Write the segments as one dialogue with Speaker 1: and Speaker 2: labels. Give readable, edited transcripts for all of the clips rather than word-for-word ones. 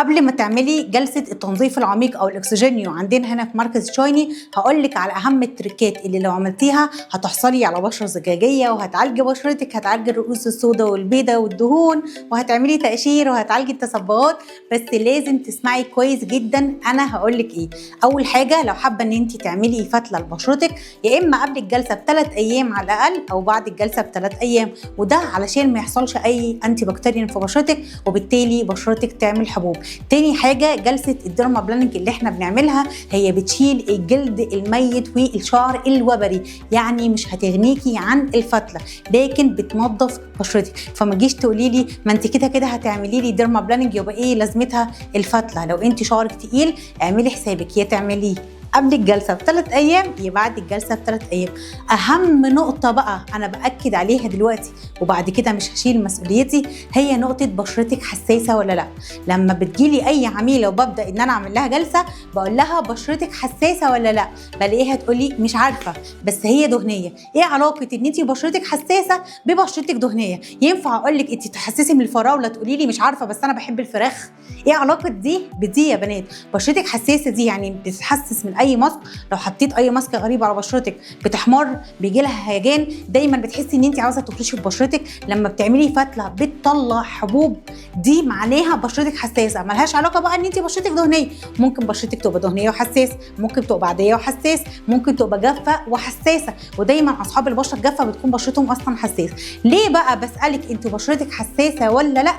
Speaker 1: قبل ما تعملي جلسه التنظيف العميق او الاكسجينيو عندنا هنا في مركز شايني، هقول لك على اهم التريكات اللي لو عملتيها هتحصلي على بشره زجاجيه وهتعالجي بشرتك، هتعالجي الرؤوس السوداء والبيضاء والدهون، وهتعملي تقشير وهتعالجي التصبغات. بس لازم تسمعي كويس جدا انا هقول لك ايه. اول حاجه، لو حابه ان انت تعملي فتله لبشرتك، يا اما قبل الجلسه ب3 ايام على الاقل او بعد الجلسه ب3 ايام، وده علشان ما يحصلش اي انتي بكتيريا في بشرتك وبالتالي بشرتك تعمل حبوب. تاني حاجه، جلسه الديرما بلاننج اللي احنا بنعملها هي بتشيل الجلد الميت والشعر الوبري، يعني مش هتغنيكي عن الفتله لكن بتنظف بشرتك. فما تجيش تقولي لي ما انت كده كده هتعملي لي ديرما بلاننج يبقى ايه لازمتها الفتله. لو انت شعرك تقيل اعملي حسابك يا تعمليه قبل الجلسه ب3 ايام يا بعد الجلسه ب3 ايام. اهم نقطه بقى انا باكد عليها دلوقتي وبعد كده مش هشيل مسؤوليتي، هي نقطه بشرتك حساسه ولا لا. لما بتجيلي اي عميله وببدا ان انا اعمل لها جلسه بقول لها بشرتك حساسه ولا لا، بلاقيها تقولي مش عارفه بس هي دهنيه. ايه علاقه ان انت بشرتك حساسه ببشرتك دهنيه؟ ينفع اقول لك انت تحسسي من الفراوله تقولي لي مش عارفه بس انا بحب الفراخ؟ ايه علاقه دي بدي يا بنات؟ بشرتك حساسه دي يعني بتتحسس من اي ماسك. لو حطيت اي ماسك غريب على بشرتك بتحمر، بيجي لها هيجان، دايما بتحسي ان انت عاوزه تفرشي في بشرتك، لما بتعملي فتله بتطلع حبوب، دي معناها بشرتك حساسه. ملهاش علاقه بقى ان انت بشرتك دهنيه، ممكن بشرتك تبقى دهنيه وحساسه، ممكن تبقى عاديه وحساسه، ممكن تبقى جافه وحساسه، ودايما اصحاب البشره الجافه بتكون بشرتهم اصلا حساسه. ليه بقى بسالك انت بشرتك حساسه ولا لا؟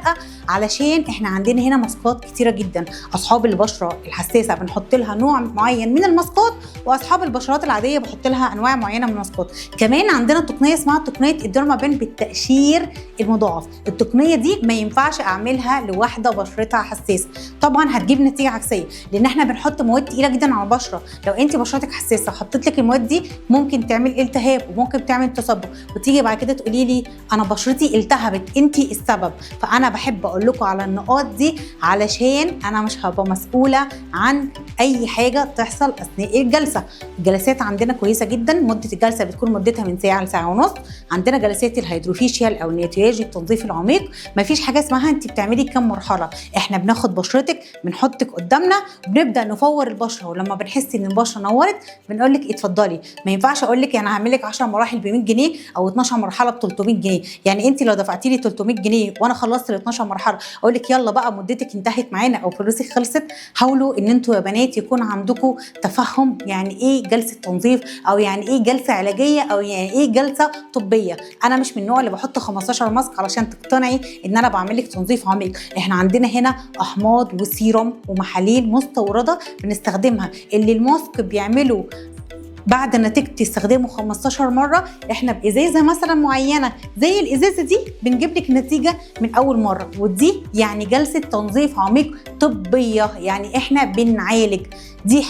Speaker 1: علشان احنا عندنا هنا ماسكات كتيره جدا. اصحاب البشره الحساسه بنحط لها نوع معين من الماسكات، واصحاب البشرات العاديه بحط لها انواع معينه من الماسكات. كمان عندنا تقنيه اسمها تقنيه الديرما بين بالتقشير المضاعف. التقنيه دي ما ينفعش اعملها لواحده بشرتها حساسه، طبعا هتجيب نتيجه عكسيه لان احنا بنحط مواد تقيله جدا على البشره. لو انت بشرتك حساسه حطيت لك المواد دي ممكن تعمل التهاب وممكن تعمل تصبغ، وتيجي بعد كده تقولي لي انا بشرتي التهبت انت السبب. فانا بحب اقول لكم على النقاط دي علشان انا مش هبقى مسؤوله عن اي حاجه تحصل اثناء الجلسه. الجلسات عندنا كويسه جدا، مده الجلسه بتكون مدتها من ساعه لساعه ونص. عندنا جلسات الهيدروفيشيال او النيترياجي التنظيف العميق، مفيش حاجه اسمها انت بتعملي كام مرحله. احنا بناخد بشرتك بنحطك قدامنا وبنبدا نفور البشره، ولما بنحس ان البشره نورت بنقول لك اتفضلي. ما ينفعش اقول لك انا هعمل لك 10 مراحل ب 100 جنيه او 12 مرحله ب 300 جنيه. يعني انت لو دفعتي لي 300 جنيه وانا خلصت ال 12 مرحله اقول لك يلا بقى مدتك انتهت معانا او فلوسك خلصت؟ حاولوا ان انتوا يا بنات يكون عندكم تفهم يعني ايه جلسه تنظيف، او يعني ايه جلسه علاجيه، او يعني ايه جلسه طبيه. انا مش من النوع اللي بحط 15 ماسك علشان تقتنعي ان انا بعمل لك تنظيف عميق. احنا عندنا هنا احماض وسيروم ومحاليل مستورده بنستخدمها، اللي الماسك بيعمله بعد نتيجة تستخدمه 15 مرة احنا بإزازة مثلا معينة زي الإزازة دي بنجيب لك نتيجة من أول مرة. ودي يعني جلسة تنظيف عميق طبية، يعني احنا بنعالج. دي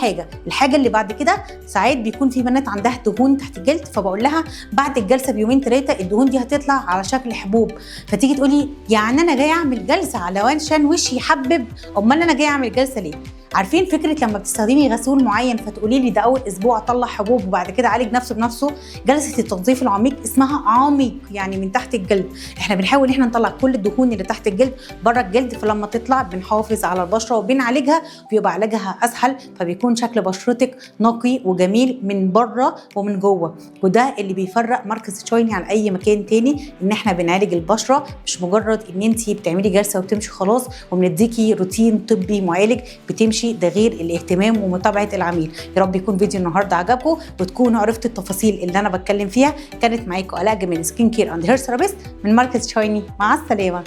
Speaker 1: الحاجة اللي بعد كده ساعات بيكون في بنات عندها دهون تحت الجلد، فبقول لها بعد الجلسة بيومين 3 الدهون دي هتطلع على شكل حبوب. فتيجي تقولي يعني أنا جاية أعمل جلسة علشان وشي يحبب؟ أمال أنا جاية أعمل جلسة ليه؟ عارفين فكره لما بتستخدمي غسول معين فتقولي لي ده اول اسبوع اطلع حبوب وبعد كده عالج نفسه بنفسه؟ جلسه التنظيف العميق اسمها عميق، يعني من تحت الجلد. احنا بنحاول ان احنا نطلع كل الدهون اللي تحت الجلد بره الجلد، فلما تطلع بنحافظ على البشره وبنعالجها، بيبقى علاجها اسهل، فبيكون شكل بشرتك نقي وجميل من بره ومن جوه. وده اللي بيفرق مركز شايني عن اي مكان تاني، ان احنا بنعالج البشره، مش مجرد ان انت بتعملي جلسه وبتمشي خلاص وبنديكي روتين طبي معالج بتمشي. ده غير الاهتمام ومتابعه العميل. يا رب يكون فيديو النهارده عجبكم وتكونوا عرفتوا التفاصيل اللي انا بتكلم فيها. كانت معاكم آلاء جمال، سكين كير اند هير ثيرابيست من مركز شايني. مع السلامه.